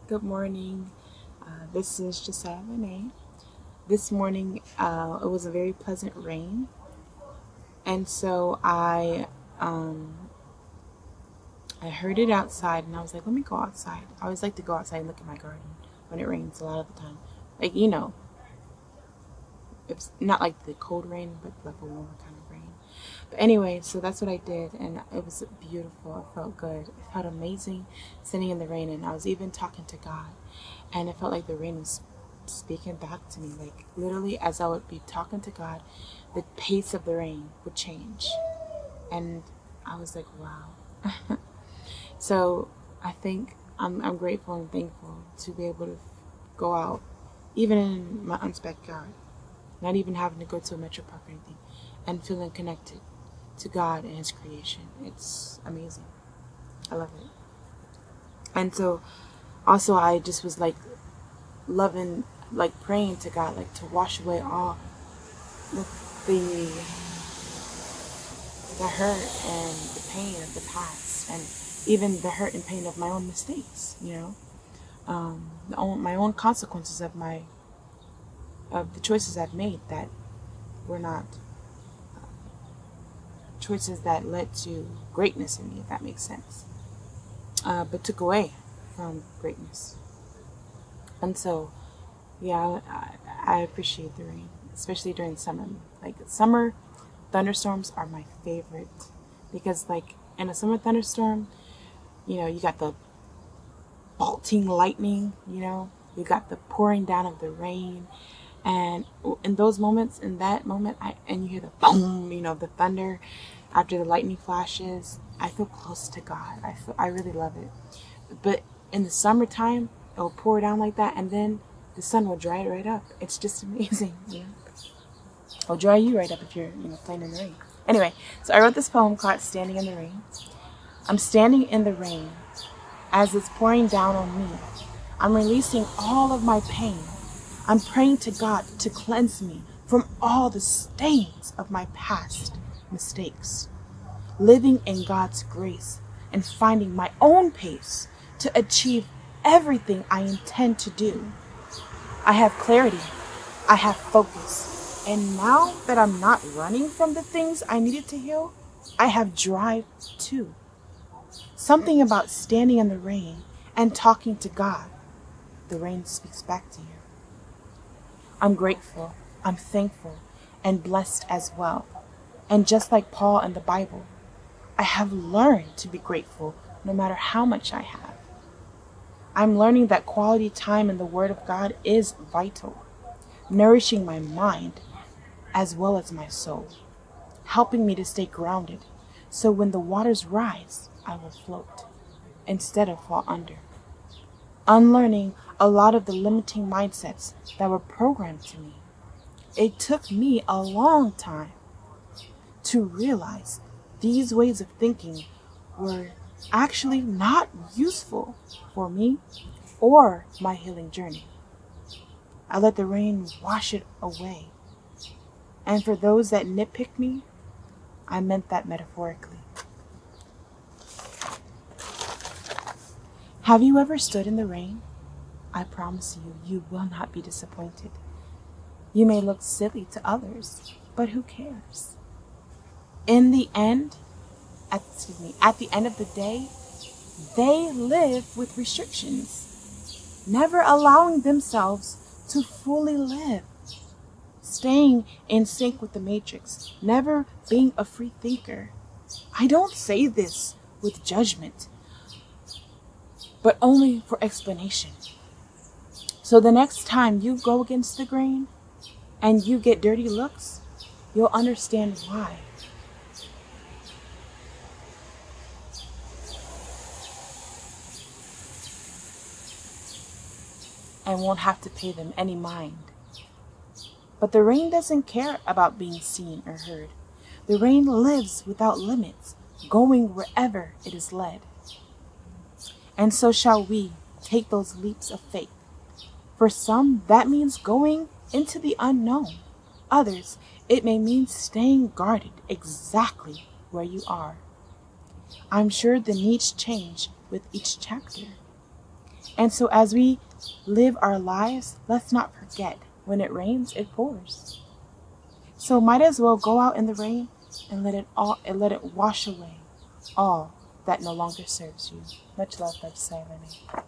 Good morning. This is Jessiah Voné. This morning, it was a very pleasant rain, and so I heard it outside, and I was like, "Let me go outside." I always like to go outside and look at my garden when it rains a lot of the time. Like it's not like the cold rain, but like a warmer kind of rain. But anyway, so that's what I did, and it was beautiful. It felt good. It felt amazing sitting in the rain, and I was even talking to God, and it felt like the rain was speaking back to me. Like literally, as I would be talking to God, the pace of the rain would change, and I was like, wow. So I think I'm grateful and thankful to be able to go out, even in my aunt's backyard, not even having to go to a metro park or anything, and feeling connected to God and His creation. It's amazing. I love it. And so also I just was like loving, like praying to God, like to wash away all the the, the hurt and the pain of the past, and even the hurt and pain of my own mistakes. My own consequences of the choices I've made that were not choices that led to greatness in me, if that makes sense, but took away from greatness. And so, yeah, I appreciate the rain, especially during summer. Like summer thunderstorms are my favorite because, like, in a summer thunderstorm, you got the bolting lightning, you got the pouring down of the rain, and in those moments, in that moment, and you hear the boom, the thunder after the lightning flashes. I feel close to God. I really love it. But in the summertime, it'll pour down like that, and then the sun will dry it right up. It's just amazing. It'll dry you right up if you're playing in the rain. Anyway, so I wrote this poem called "Standing in the Rain." I'm standing in the rain as it's pouring down on me. I'm releasing all of my pain. I'm praying to God to cleanse me from all the stains of my past mistakes. Living in God's grace and finding my own pace to achieve everything I intend to do. I have clarity. I have focus. And now that I'm not running from the things I needed to heal, I have drive too. Something about standing in the rain and talking to God. The rain speaks back to you. I'm grateful, I'm thankful, and blessed as well. And just like Paul in the Bible, I have learned to be grateful no matter how much I have. I'm learning that quality time in the Word of God is vital, nourishing my mind as well as my soul, helping me to stay grounded so when the waters rise, I will float instead of fall under. Unlearning a lot of the limiting mindsets that were programmed to me. It took me a long time to realize these ways of thinking were actually not useful for me or my healing journey. I let the rain wash it away. And for those that nitpick me, I meant that metaphorically. Have you ever stood in the rain? I promise you, you will not be disappointed. You may look silly to others, but who cares? In the end, at the end of the day, they live with restrictions, never allowing themselves to fully live, staying in sync with the matrix, never being a free thinker. I don't say this with judgment, but only for explanation. So the next time you go against the grain and you get dirty looks, you'll understand why. And won't have to pay them any mind. But the rain doesn't care about being seen or heard. The rain lives without limits, going wherever it is led. And so shall we take those leaps of faith. For some, that means going into the unknown. Others, it may mean staying guarded exactly where you are. I'm sure the needs change with each chapter. And so as we live our lives, let's not forget, when it rains, it pours. So might as well go out in the rain and let it wash away all that no longer serves you. Much love, Jessiah Voné.